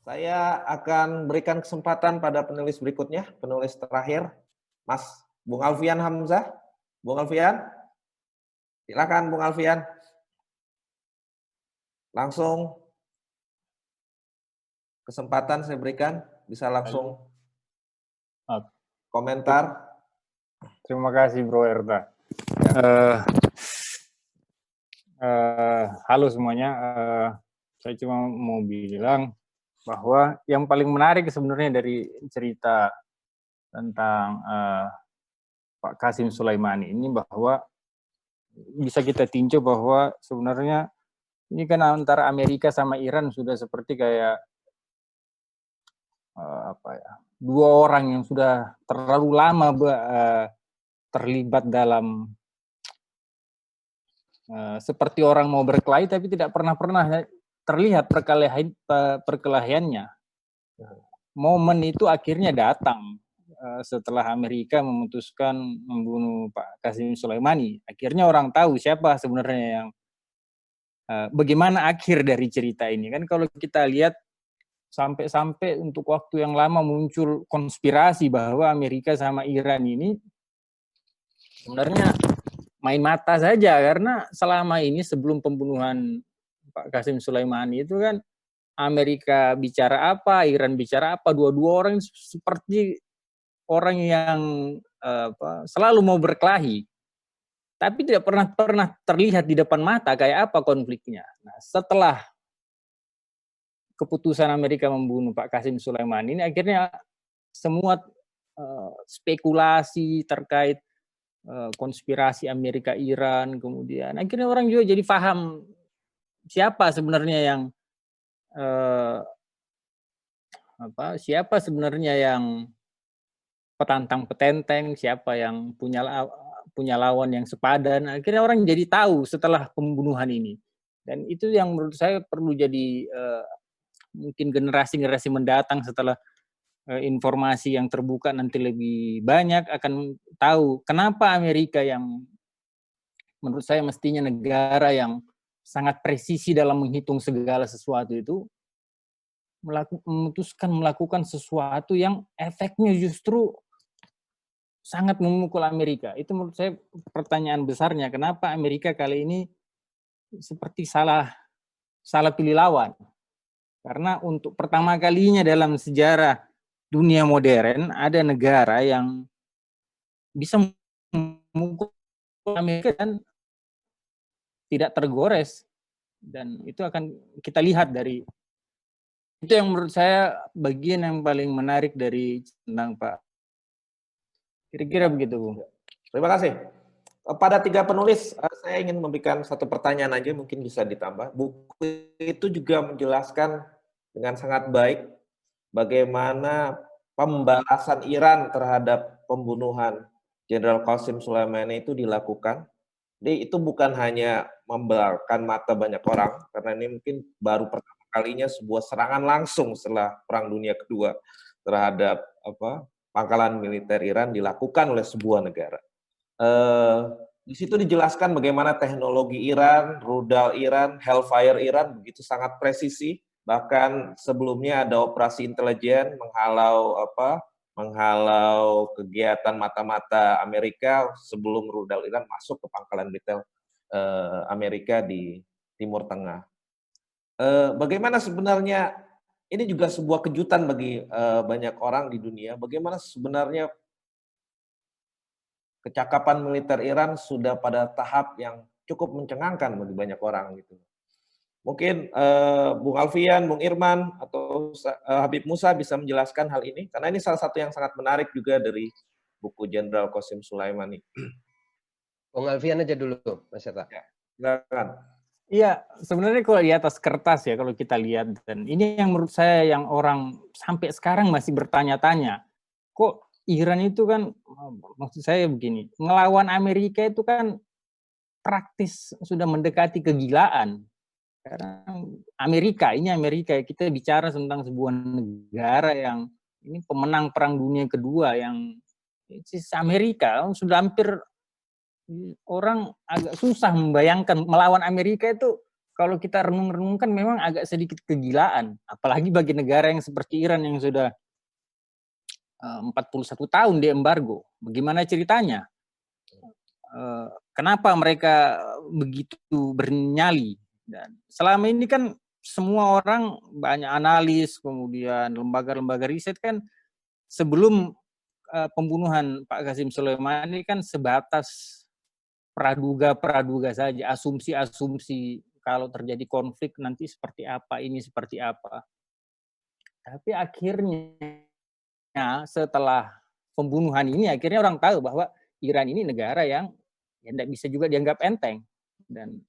Saya akan berikan kesempatan pada penulis berikutnya, penulis terakhir, Mas Bung Alfian Hamzah. Bung Alfian, silakan Bung Alfian. Langsung kesempatan saya berikan, bisa langsung komentar. Terima kasih Bro Erta. Halo semuanya, saya cuma mau bilang bahwa yang paling menarik sebenarnya dari cerita tentang Pak Qasim Sulaimani ini bahwa bisa kita tinjau bahwa sebenarnya ini kan antara Amerika sama Iran sudah seperti kayak dua orang yang sudah terlalu lama terlibat dalam seperti orang mau berkelahi tapi tidak pernah terlihat perkelahiannya. Momen itu akhirnya datang setelah Amerika memutuskan membunuh Pak Qasim Sulaimani. Akhirnya orang tahu siapa sebenarnya yang bagaimana akhir dari cerita ini. Kan kalau kita lihat sampai untuk waktu yang lama muncul konspirasi bahwa Amerika sama Iran ini sebenarnya main mata saja, karena selama ini sebelum pembunuhan Pak Qasim Sulaimani itu kan Amerika bicara apa, Iran bicara apa, dua-dua orang seperti orang yang selalu mau berkelahi, tapi tidak pernah terlihat di depan mata kayak apa konfliknya. Nah, setelah keputusan Amerika membunuh Pak Qasim Sulaimani ini akhirnya semua spekulasi terkait konspirasi Amerika Iran, kemudian akhirnya orang juga jadi paham siapa sebenarnya yang siapa sebenarnya yang petantang petenteng, siapa yang punya lawan yang sepadan. Akhirnya orang jadi tahu setelah pembunuhan ini, dan itu yang menurut saya perlu jadi mungkin generasi mendatang setelah informasi yang terbuka nanti lebih banyak akan tahu kenapa Amerika yang menurut saya mestinya negara yang sangat presisi dalam menghitung segala sesuatu itu memutuskan melakukan sesuatu yang efeknya justru sangat memukul Amerika. Itu menurut saya pertanyaan besarnya, kenapa Amerika kali ini seperti salah pilih lawan. Karena untuk pertama kalinya dalam sejarah dunia modern ada negara yang bisa memukul Amerika dan tidak tergores, dan itu akan kita lihat dari itu yang menurut saya bagian yang paling menarik dari tentang Pak. Kira-kira begitu, Bu. Terima kasih. Pada tiga penulis, saya ingin memberikan satu pertanyaan aja, mungkin bisa ditambah. Buku itu juga menjelaskan dengan sangat baik bagaimana pembalasan Iran terhadap pembunuhan Jenderal Qasim Soleimani itu dilakukan. Jadi itu bukan hanya membelalkan mata banyak orang, karena ini mungkin baru pertama kalinya sebuah serangan langsung setelah Perang Dunia Kedua terhadap pangkalan militer Iran dilakukan oleh sebuah negara. Di situ dijelaskan bagaimana teknologi Iran, rudal Iran, Hellfire Iran begitu sangat presisi. Bahkan sebelumnya ada operasi intelijen menghalau kegiatan mata-mata Amerika sebelum rudal Iran masuk ke pangkalan militer Amerika di Timur Tengah. Bagaimana sebenarnya ini juga sebuah kejutan bagi banyak orang di dunia. Bagaimana sebenarnya kecakapan militer Iran sudah pada tahap yang cukup mencengangkan bagi banyak orang gitu. Mungkin Bung Alfian, Bung Irman, atau Habib Musa bisa menjelaskan hal ini, karena ini salah satu yang sangat menarik juga dari buku Jenderal Qasim Sulaimani. Bung Alfian aja dulu, Mas Eta. Ya, silakan. Iya, sebenarnya kalau di atas kertas ya, kalau kita lihat, dan ini yang menurut saya yang orang sampai sekarang masih bertanya-tanya, kok Iran itu kan, maksud saya begini, ngelawan Amerika itu kan praktis sudah mendekati kegilaan. Karena Amerika, kita bicara tentang sebuah negara yang ini pemenang Perang Dunia Kedua, yang Amerika sudah hampir orang agak susah membayangkan melawan Amerika itu kalau kita renung-renungkan memang agak sedikit kegilaan, apalagi bagi negara yang seperti Iran yang sudah 41 tahun di embargo. Bagaimana ceritanya? Kenapa mereka begitu bernyali? Dan selama ini kan semua orang, banyak analis, kemudian lembaga-lembaga riset kan sebelum pembunuhan Pak Qasim Soleimani kan sebatas praduga-praduga saja, asumsi-asumsi kalau terjadi konflik nanti seperti apa, ini seperti apa. Tapi akhirnya setelah pembunuhan ini, akhirnya orang tahu bahwa Iran ini negara yang tidak bisa juga dianggap enteng. Dan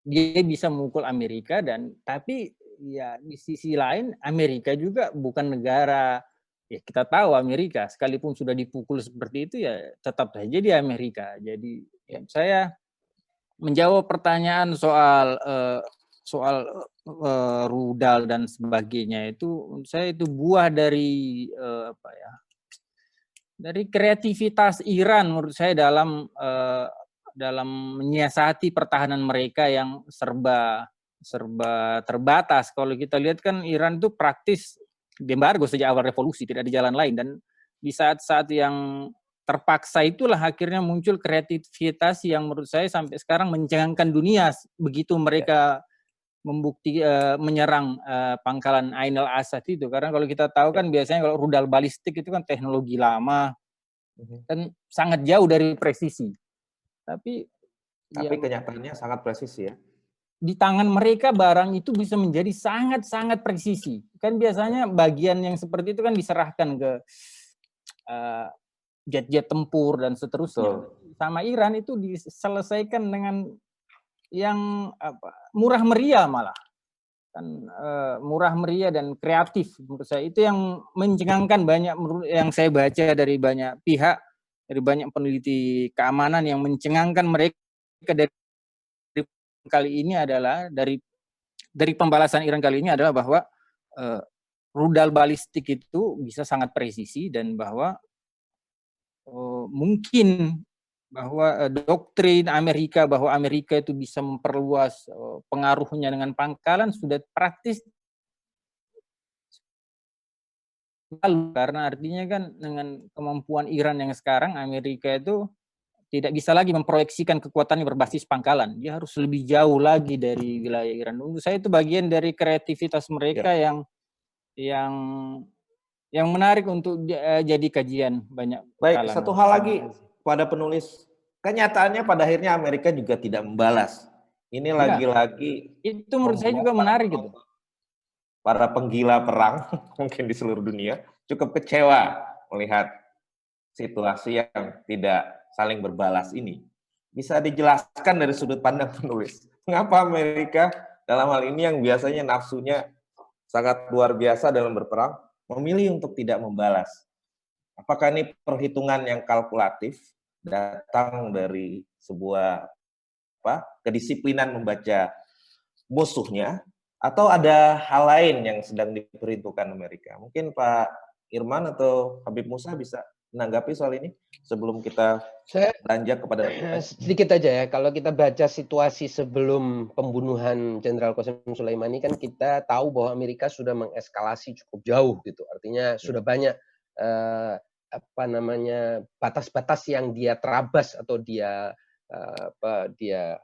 dia bisa memukul Amerika, dan tapi ya di sisi lain Amerika juga bukan negara, ya kita tahu Amerika sekalipun sudah dipukul seperti itu ya tetap saja dia Amerika. Jadi ya, saya menjawab pertanyaan soal rudal dan sebagainya itu, saya itu buah dari apa ya, dari kreativitas Iran menurut saya dalam menyiasati pertahanan mereka yang serba terbatas. Kalau kita lihat kan Iran itu praktis diembargo sejak awal revolusi, tidak ada jalan lain, dan di saat-saat yang terpaksa itulah akhirnya muncul kreativitas yang menurut saya sampai sekarang mencengangkan dunia begitu mereka menyerang pangkalan Ain al-Asad itu. Karena kalau kita tahu kan biasanya kalau rudal balistik itu kan teknologi lama dan sangat jauh dari presisi. Tapi ya, kenyataannya sangat presisi ya. Di tangan mereka barang itu bisa menjadi sangat-sangat presisi. Kan biasanya bagian yang seperti itu kan diserahkan ke jet-jet tempur dan seterusnya. Betul. Sama Iran itu diselesaikan dengan yang murah meriah malah. Kan murah meriah dan kreatif menurut saya. Itu yang mencengangkan banyak, yang saya baca dari banyak pihak, dari banyak peneliti keamanan yang mencengangkan mereka dari kali ini adalah dari pembalasan Iran kali ini adalah bahwa rudal balistik itu bisa sangat presisi, dan bahwa mungkin bahwa doktrin Amerika bahwa Amerika itu bisa memperluas pengaruhnya dengan pangkalan sudah praktis, karena artinya kan dengan kemampuan Iran yang sekarang, Amerika itu tidak bisa lagi memproyeksikan kekuatannya berbasis pangkalan. Dia harus lebih jauh lagi dari wilayah Iran. Menurut saya itu bagian dari kreativitas mereka yang menarik untuk jadi kajian banyak. Baik, satu hal lagi pada penulis, kenyataannya pada akhirnya Amerika juga tidak membalas. Ini lagi-lagi itu menurut saya juga menarik gitu. Para penggila perang mungkin di seluruh dunia cukup kecewa melihat situasi yang tidak saling berbalas ini. Bisa dijelaskan dari sudut pandang penulis, mengapa Amerika dalam hal ini yang biasanya nafsunya sangat luar biasa dalam berperang, memilih untuk tidak membalas? Apakah ini perhitungan yang kalkulatif, datang dari sebuah kedisiplinan membaca musuhnya, atau ada hal lain yang sedang diperhitungkan Amerika? Mungkin Pak Irman atau Habib Musa bisa menanggapi soal ini sebelum kita beranjak kepada sedikit aja ya. Kalau kita baca situasi sebelum pembunuhan Jenderal Qasim Soleimani kan kita tahu bahwa Amerika sudah mengeskalasi cukup jauh gitu. Artinya sudah banyak batas-batas yang dia terabas atau dia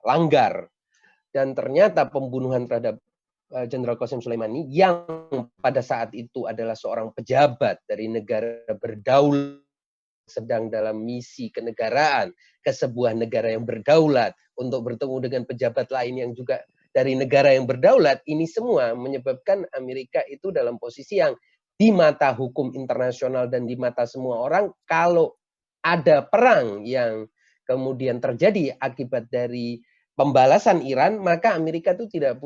langgar. Dan ternyata pembunuhan terhadap Jenderal Qasim Soleimani yang pada saat itu adalah seorang pejabat dari negara berdaulat, sedang dalam misi kenegaraan ke sebuah negara yang berdaulat untuk bertemu dengan pejabat lain yang juga dari negara yang berdaulat, ini semua menyebabkan Amerika itu dalam posisi yang di mata hukum internasional dan di mata semua orang, kalau ada perang yang kemudian terjadi akibat dari pembalasan Iran, maka Amerika itu tidak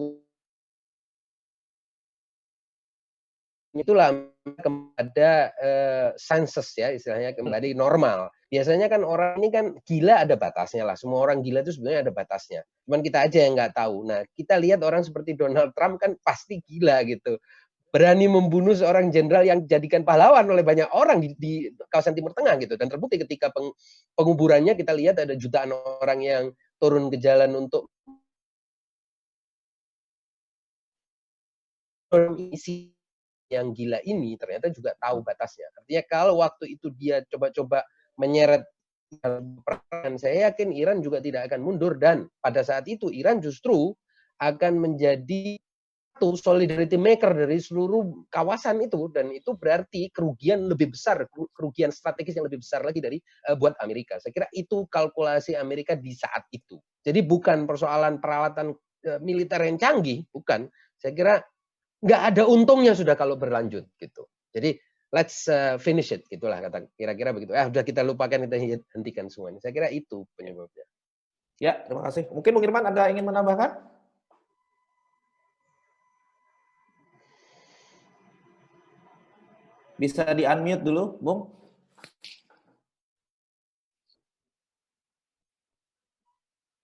itulah kepada sensus ya, istilahnya kembali normal. Biasanya kan orang ini kan gila ada batasnya lah. Semua orang gila itu sebenarnya ada batasnya. Cuman kita aja yang nggak tahu. Nah, kita lihat orang seperti Donald Trump kan pasti gila gitu. Berani membunuh seorang jenderal yang dijadikan pahlawan oleh banyak orang di kawasan Timur Tengah gitu. Dan terbukti ketika penguburannya kita lihat ada jutaan orang yang turun ke jalan untuk isi yang gila ini ternyata juga tahu batasnya. Artinya kalau waktu itu dia coba-coba menyeret perang, saya yakin Iran juga tidak akan mundur, dan pada saat itu Iran justru akan menjadi satu solidarity maker dari seluruh kawasan itu, dan itu berarti kerugian lebih besar, kerugian strategis yang lebih besar lagi dari buat Amerika. Saya kira itu kalkulasi Amerika di saat itu. Jadi bukan persoalan peralatan militer yang canggih, bukan. Saya kira nggak ada untungnya sudah kalau berlanjut gitu. Jadi let's finish it, gitulah kata kira-kira begitu. Udah kita lupakan, kita hentikan semuanya. Saya kira itu penyebabnya. Ya, terima kasih. Mungkin Bung Irman ada ingin menambahkan? Bisa di-unmute dulu, Bung.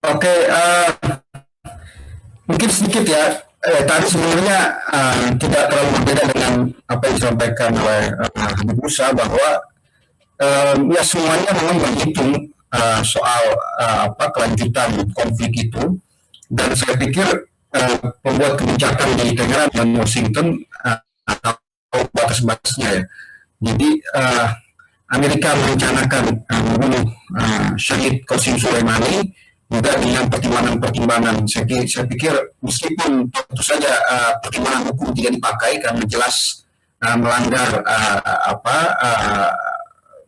Oke, mungkin sedikit ya. Tadi sebenarnya tidak terlalu berbeda dengan apa yang disampaikan oleh Habib Musa, bahwa ya semuanya memang berhitung soal kelanjutan konflik itu, dan saya pikir pembuat kebijakan di Teheran dan Washington tahu batas-batasnya ya. Jadi Amerika merencanakan membunuh Syahid Qasim Soleimani juga dengan pertimbangan-pertimbangan. Saya pikir meskipun tentu saja pertimbangan hukum tidak dipakai karena jelas melanggar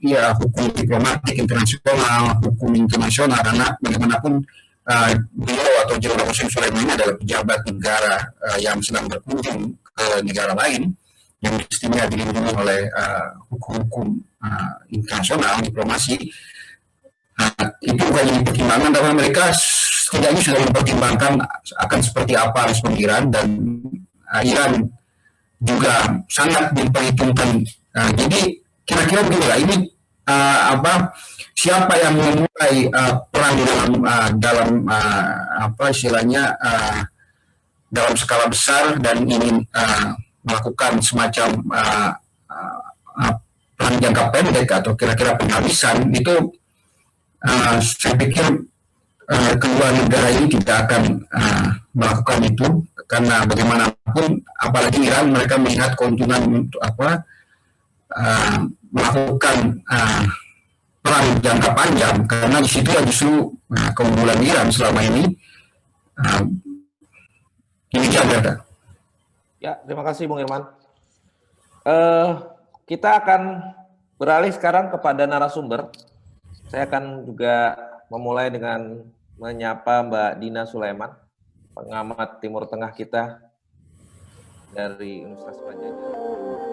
ya hukum diplomatik internasional, hukum internasional, karena bagaimanapun beliau atau Jenderal Qasim Soleimani adalah pejabat negara yang sedang berkunjung ke negara lain yang mestinya dilindungi oleh hukum-hukum internasional, diplomasi. Itu bukan jadi pertimbangan, tapi mereka setidaknya sudah mempertimbangkan akan seperti apa respon Iran, dan Iran juga sangat memperhitungkan. Jadi kira-kira beginilah, ini siapa yang memulai perang dalam apa istilahnya dalam skala besar dan ingin melakukan semacam perang jangka pendek atau kira-kira penghabisan itu. Saya pikir kedua negara ini tidak akan melakukan itu, karena bagaimanapun apalagi Iran, mereka melihat keuntungan untuk melakukan perang jangka panjang, karena di situ justru keunggulan Iran selama ini. Demikian kata. Ya, terima kasih Bung Irman. Kita akan beralih sekarang kepada narasumber. Saya akan juga memulai dengan menyapa Mbak Dina Sulaiman, pengamat Timur Tengah kita dari Universitas Brawijaya.